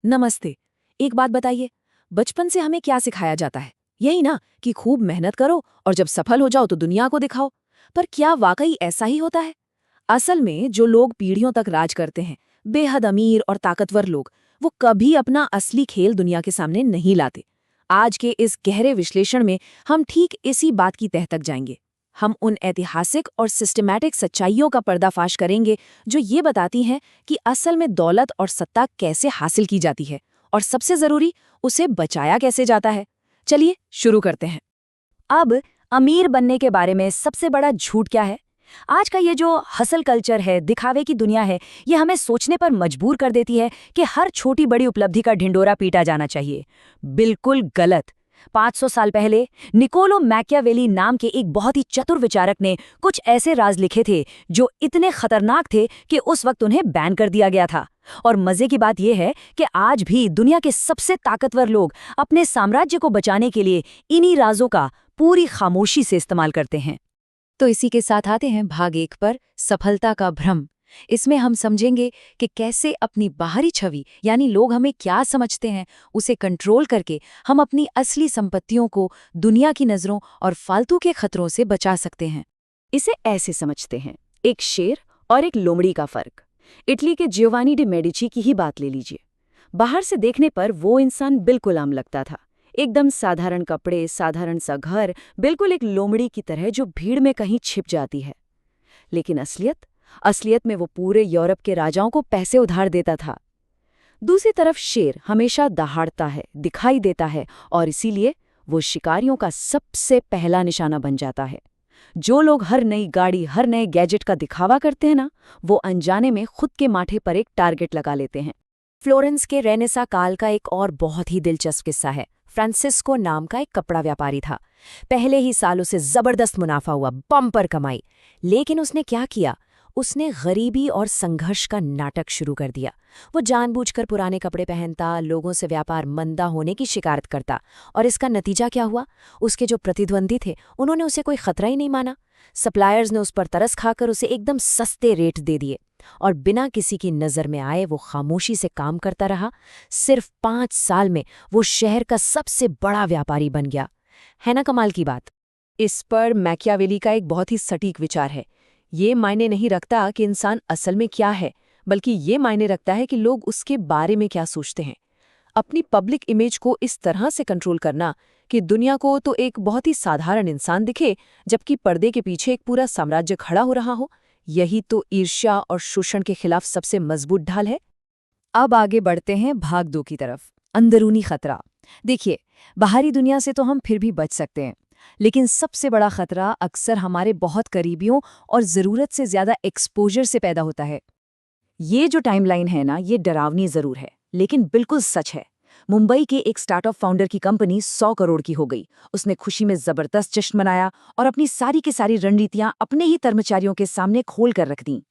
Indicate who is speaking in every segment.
Speaker 1: नमस्ते। एक बात बताइए, बचपन से हमें क्या सिखाया जाता है? यही ना कि खूब मेहनत करो और जब सफल हो जाओ तो दुनिया को दिखाओ। पर क्या वाकई ऐसा ही होता है? असल में जो लोग पीढ़ियों तक राज करते हैं, बेहद अमीर और ताकतवर लोग, वो कभी अपना असली खेल दुनिया के सामने नहीं लाते। आज के इस गहरे विश्लेषण में हम ठीक इसी बात की तह तक जाएंगे। हम उन ऐतिहासिक और सिस्टमैटिक सच्चाइयों का पर्दाफाश करेंगे जो ये बताती हैं कि असल में दौलत और सत्ता कैसे हासिल की जाती है और सबसे जरूरी, उसे बचाया कैसे जाता है। चलिए शुरू करते हैं।
Speaker 2: अब अमीर बनने के बारे में सबसे बड़ा झूठ क्या है? आज का ये जो हसल कल्चर है, दिखावे की दुनिया है, ये हमें सोचने पर मजबूर कर देती है कि हर छोटी बड़ी उपलब्धि का ढिंडोरा पीटा जाना चाहिए। बिल्कुल गलत। 500 साल पहले निकोलो मैकियावेली नाम के एक बहुत ही चतुर विचारक ने कुछ ऐसे राज लिखे थे जो इतने खतरनाक थे कि उस वक्त उन्हें बैन कर दिया गया था। और मजे की बात यह है कि आज भी दुनिया के सबसे ताकतवर लोग अपने साम्राज्य को बचाने के लिए इन्हीं राजों का पूरी खामोशी से इस्तेमाल करते हैं।
Speaker 1: तो इसी के साथ आते हैं भाग 1 पर, सफलता का भ्रम। इसमें हम समझेंगे कि कैसे अपनी बाहरी छवि, यानी लोग हमें क्या समझते हैं, उसे कंट्रोल करके हम अपनी असली संपत्तियों को दुनिया की नज़रों और फालतू के खतरों से बचा सकते हैं।
Speaker 2: इसे ऐसे समझते हैं, एक शेर और एक लोमड़ी का फर्क। इटली के जियोवानी डे मेडिची की ही बात ले लीजिए। बाहर से देखने पर वो इंसान बिल्कुल आम लगता था, एकदम साधारण कपड़े, साधारण सा घर, बिल्कुल एक लोमड़ी की तरह जो भीड़ में कहीं छिप जाती है। लेकिन असलियत में वो पूरे यूरोप के राजाओं को पैसे उधार देता था। दूसरी तरफ शेर हमेशा दहाड़ता है, दिखाई देता है, और इसीलिए वो शिकारियों का सबसे पहला निशाना बन जाता है। जो लोग हर नई गाड़ी, हर नए गैजेट का दिखावा करते हैं ना, वो अनजाने में खुद के माथे पर एक टारगेट लगा लेते हैं।
Speaker 1: फ्लोरेंस के रेनेसा काल का एक और बहुत ही दिलचस्प किस्सा है। फ्रांसिस्को नाम का एक कपड़ा व्यापारी था। पहले ही साल उसे जबरदस्त मुनाफा हुआ, बम्पर कमाई। लेकिन उसने क्या किया? उसने गरीबी और संघर्ष का नाटक शुरू कर दिया। वो जानबूझकर पुराने कपड़े पहनता, लोगों से व्यापार मंदा होने की शिकायत करता। और इसका नतीजा क्या हुआ? उसके जो प्रतिद्वंदी थे, उन्होंने उसे कोई खतरा ही नहीं माना। सप्लायर्स ने उस पर तरस खाकर उसे एकदम सस्ते रेट दे दिए और बिना किसी की नज़र में आए वो खामोशी से काम करता रहा। सिर्फ 5 साल में वो शहर का सबसे बड़ा व्यापारी बन गया। है ना कमाल की बात? इस पर मैकियावेली का एक बहुत ही सटीक विचार है। ये मायने नहीं रखता कि इंसान असल में क्या है, बल्कि ये मायने रखता है कि लोग उसके बारे में क्या सोचते हैं। अपनी पब्लिक इमेज को इस तरह से कंट्रोल करना कि दुनिया को तो एक बहुत ही साधारण इंसान दिखे, जबकि पर्दे के पीछे एक पूरा साम्राज्य खड़ा हो रहा हो, यही तो ईर्ष्या और शोषण के खिलाफ सबसे मजबूत ढाल है। अब आगे बढ़ते हैं भाग 2 की तरफ, अंदरूनी खतरा। देखिए, बाहरी दुनिया से तो हम फिर भी बच सकते हैं, लेकिन सबसे बड़ा खतरा अक्सर हमारे बहुत करीबियों और ज़रूरत से ज़्यादा एक्सपोजर से पैदा होता है। ये जो टाइमलाइन है ना, ये डरावनी ज़रूर है, लेकिन बिल्कुल सच है। मुंबई के एक स्टार्टअप फाउंडर की कंपनी 100 करोड़ की हो गई। उसने खुशी में जबरदस्त जश्न मनाया और अपनी सारी की सारी रणनीतियां अपने ही कर्मचारियों के सामने खोल कर रख दी।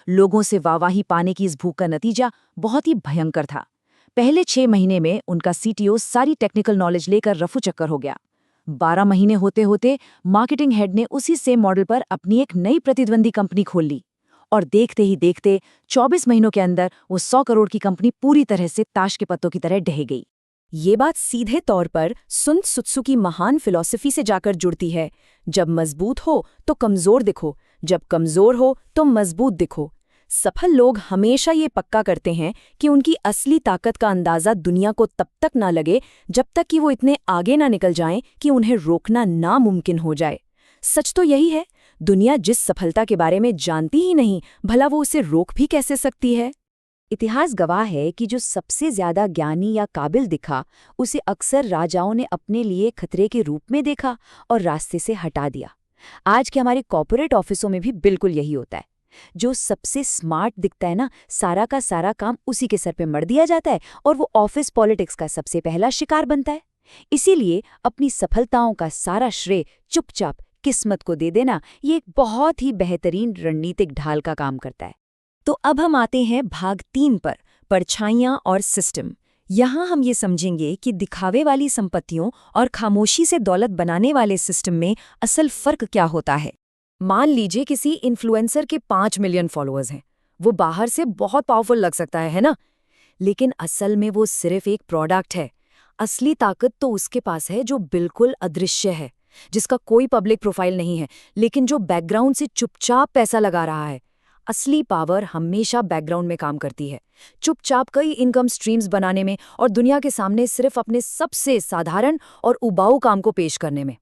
Speaker 1: लोगों से वाहवाही पाने की इस भूख का नतीजा बहुत ही भयंकर था। पहले 6 महीने में उनका सीटीओ सारी टेक्निकल नॉलेज लेकर रफू चक्कर हो गया। 12 महीने होते होते मार्केटिंग हेड ने उसी सेम मॉडल पर अपनी एक नई प्रतिद्वंदी कंपनी खोल ली। और देखते ही देखते 24 महीनों के अंदर वो 100 करोड़ की कंपनी पूरी तरह से ताश के पत्तों की तरह ढह गई। ये बात सीधे तौर पर सुन त्सु की महान फिलॉसफी से जाकर जुड़ती है। जब मजबूत हो तो कमजोर दिखो, जब कमजोर हो तो मजबूत दिखो। सफल लोग हमेशा ये पक्का करते हैं कि उनकी असली ताकत का अंदाजा दुनिया को तब तक ना लगे जब तक कि वो इतने आगे ना निकल जाएं कि उन्हें रोकना नामुमकिन हो जाए। सच तो यही है, दुनिया जिस सफलता के बारे में जानती ही नहीं, भला वो उसे रोक भी कैसे सकती है?
Speaker 2: इतिहास गवाह है कि जो सबसे ज्यादा ज्ञानी या काबिल दिखा, उसे अक्सर राजाओं ने अपने लिए खतरे के रूप में देखा और रास्ते से हटा दिया। आज के हमारे कॉर्पोरेट ऑफिसों में भी बिल्कुल यही होता है। जो सबसे स्मार्ट दिखता है ना, सारा का सारा काम उसी के सर पे मढ़ दिया जाता है और वो ऑफिस पॉलिटिक्स का सबसे पहला शिकार बनता है। इसीलिए अपनी सफलताओं का सारा श्रेय चुपचाप किस्मत को दे देना, ये एक बहुत ही बेहतरीन रणनीतिक ढाल का काम करता है। तो अब हम आते हैं भाग 3 पर, परछाइयाँ और सिस्टम। यहाँ हम ये समझेंगे कि दिखावे वाली संपत्तियों और खामोशी से दौलत बनाने वाले सिस्टम में असल फर्क क्या होता है। मान लीजिए किसी इन्फ्लुएंसर के 5 मिलियन फॉलोअर्स हैं। वो बाहर से बहुत पावरफुल लग सकता है ना?
Speaker 1: लेकिन असल में वो सिर्फ एक प्रोडक्ट है। असली ताकत तो उसके पास है जो बिल्कुल अदृश्य है, जिसका कोई पब्लिक प्रोफाइल नहीं है, लेकिन जो बैकग्राउंड से चुपचाप पैसा लगा रहा है। असली पावर हमेशा बैकग्राउंड में काम करती है, चुपचाप कई इनकम स्ट्रीम्स बनाने में और दुनिया के सामने सिर्फ अपने सबसे साधारण और उबाऊ काम को पेश करने में।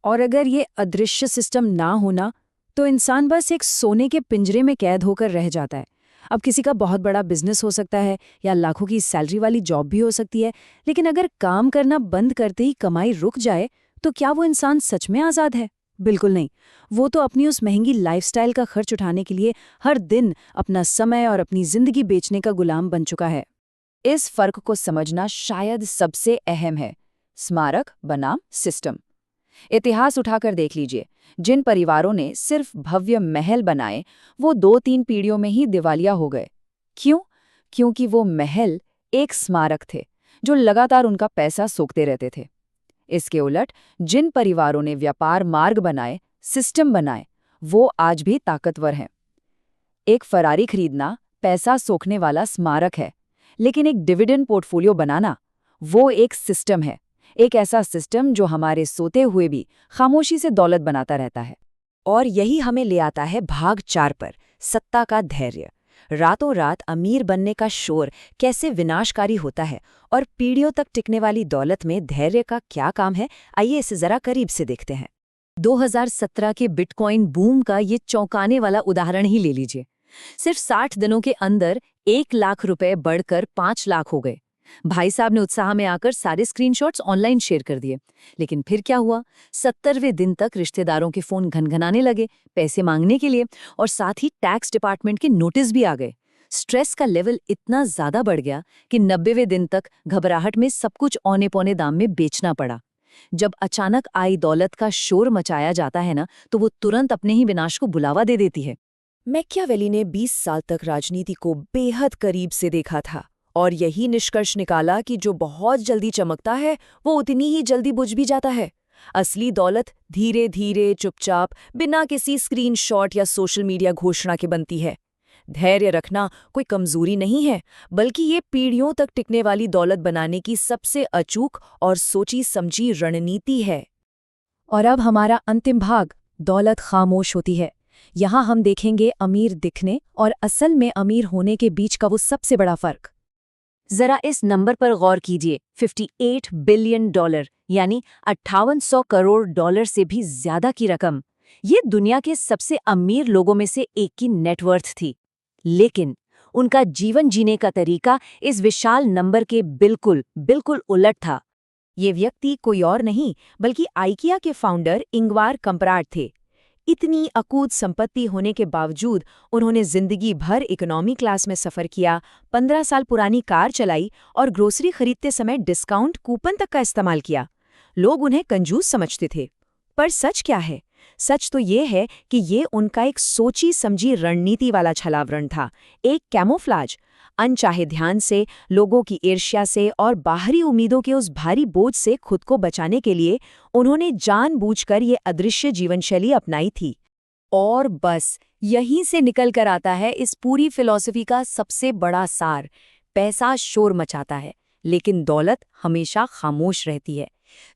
Speaker 2: और अगर ये अदृश्य सिस्टम ना होना, तो इंसान बस एक सोने के पिंजरे में कैद होकर रह जाता है। अब किसी का बहुत बड़ा बिजनेस हो सकता है या लाखों की सैलरी वाली जॉब भी हो सकती है, लेकिन अगर काम करना बंद करते ही कमाई रुक जाए, तो क्या वो इंसान सच में आज़ाद है? बिल्कुल नहीं। वो तो अपनी उस महंगी लाइफस्टाइल का खर्च उठाने के लिए हर दिन अपना समय और अपनी जिंदगी बेचने का गुलाम बन चुका है। इस फर्क को समझना शायद सबसे अहम है। स्मारक बनाम सिस्टम। इतिहास उठाकर देख लीजिए, जिन परिवारों ने सिर्फ भव्य महल बनाए, वो 2-3 पीढ़ियों में ही दिवालिया हो गए। क्यों? क्योंकि वो महल एक स्मारक थे जो लगातार उनका पैसा सोखते रहते थे। इसके उलट जिन परिवारों ने व्यापार मार्ग बनाए, सिस्टम बनाए, वो आज भी ताकतवर हैं। एक फरारी खरीदना पैसा सोखने वाला स्मारक है, लेकिन एक डिविडेंड पोर्टफोलियो बनाना, वो एक सिस्टम है। एक ऐसा सिस्टम जो हमारे सोते हुए भी खामोशी से दौलत बनाता रहता है।
Speaker 1: और यही हमें ले आता है भाग 4 पर, सत्ता का धैर्य। रातों रात अमीर बनने का शोर कैसे विनाशकारी होता है और पीढ़ियों तक टिकने वाली दौलत में धैर्य का क्या काम है, आइए इसे जरा करीब से देखते हैं। 2017 के बिटकॉइन बूम का ये चौंकाने वाला उदाहरण ही ले लीजिए। सिर्फ 60 दिनों के अंदर 1 लाख रुपए बढ़कर 5 लाख हो गए। भाई साहब ने उत्साह में आकर सारे स्क्रीनशॉट्स ऑनलाइन शेयर कर दिए। लेकिन फिर क्या हुआ? 70वें दिन तक रिश्तेदारों के फोन घनघनाने लगे पैसे मांगने के लिए, और साथ ही टैक्स डिपार्टमेंट के नोटिस भी आ गए। स्ट्रेस का लेवल इतना ज्यादा बढ़ गया कि 90वें दिन तक घबराहट में सब कुछ औने पौने दाम में बेचना पड़ा। जब अचानक आई दौलत का शोर मचाया जाता है ना, तो वो तुरंत अपने ही विनाश को बुलावा दे देती है। मैकियावेली ने 20 साल तक राजनीति को बेहद करीब से देखा था और यही निष्कर्ष निकाला कि जो बहुत जल्दी चमकता है वो उतनी ही जल्दी बुझ भी जाता है। असली दौलत धीरे धीरे चुपचाप बिना किसी स्क्रीनशॉट या सोशल मीडिया घोषणा के बनती है। धैर्य रखना कोई कमजोरी नहीं है, बल्कि ये पीढ़ियों तक टिकने वाली दौलत बनाने की सबसे अचूक और सोची समझी रणनीति है।
Speaker 2: और अब हमारा अंतिम भाग, दौलत खामोश होती है। यहाँ हम देखेंगे अमीर दिखने और असल में अमीर होने के बीच का वो सबसे बड़ा फर्क।
Speaker 1: जरा इस नंबर पर गौर कीजिए, $58 बिलियन, यानी 5800 करोड़ डॉलर से भी ज्यादा की रकम। ये दुनिया के सबसे अमीर लोगों में से एक की नेटवर्थ थी। लेकिन उनका जीवन जीने का तरीका इस विशाल नंबर के बिल्कुल उलट था। ये व्यक्ति कोई और नहीं बल्कि आइकिया के फाउंडर इंगवार कंप्राड थे। इतनी अकूत संपत्ति होने के बावजूद उन्होंने जिंदगी भर इकोनॉमी क्लास में सफर किया, 15 साल पुरानी कार चलाई और ग्रोसरी खरीदते समय डिस्काउंट कूपन तक का इस्तेमाल किया। लोग उन्हें कंजूस समझते थे, पर सच क्या है? सच तो ये है कि ये उनका एक सोची समझी रणनीति वाला छलावरण था, एक कैमोफ्लाज। अनचाहे ध्यान से, लोगों की ईर्ष्या से और बाहरी उम्मीदों के उस भारी बोझ से खुद को बचाने के लिए उन्होंने जानबूझकर ये अदृश्य जीवनशैली अपनाई थी। और बस यहीं से निकल कर आता है इस पूरी फिलॉसफी का सबसे बड़ा सार। पैसा शोर मचाता है, लेकिन दौलत हमेशा खामोश रहती है।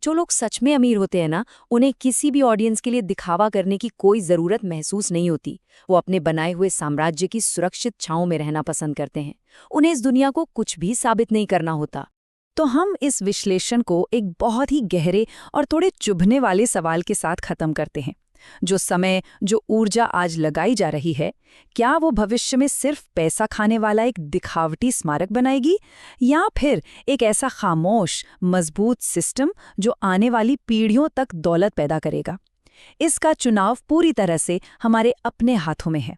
Speaker 1: जो लोग सच में अमीर होते हैं ना, उन्हें किसी भी ऑडियंस के लिए दिखावा करने की कोई ज़रूरत महसूस नहीं होती। वो अपने बनाए हुए साम्राज्य की सुरक्षित छांव में रहना पसंद करते हैं। उन्हें इस दुनिया को कुछ भी साबित नहीं करना होता।
Speaker 2: तो हम इस विश्लेषण को एक बहुत ही गहरे और थोड़े चुभने वाले सवाल के साथ खत्म करते हैं। जो समय, जो ऊर्जा आज लगाई जा रही है, क्या वो भविष्य में सिर्फ पैसा खाने वाला एक दिखावटी स्मारक बनाएगी, या फिर एक ऐसा खामोश, मजबूत सिस्टम जो आने वाली पीढ़ियों तक दौलत पैदा करेगा? इसका चुनाव पूरी तरह से हमारे अपने हाथों में है।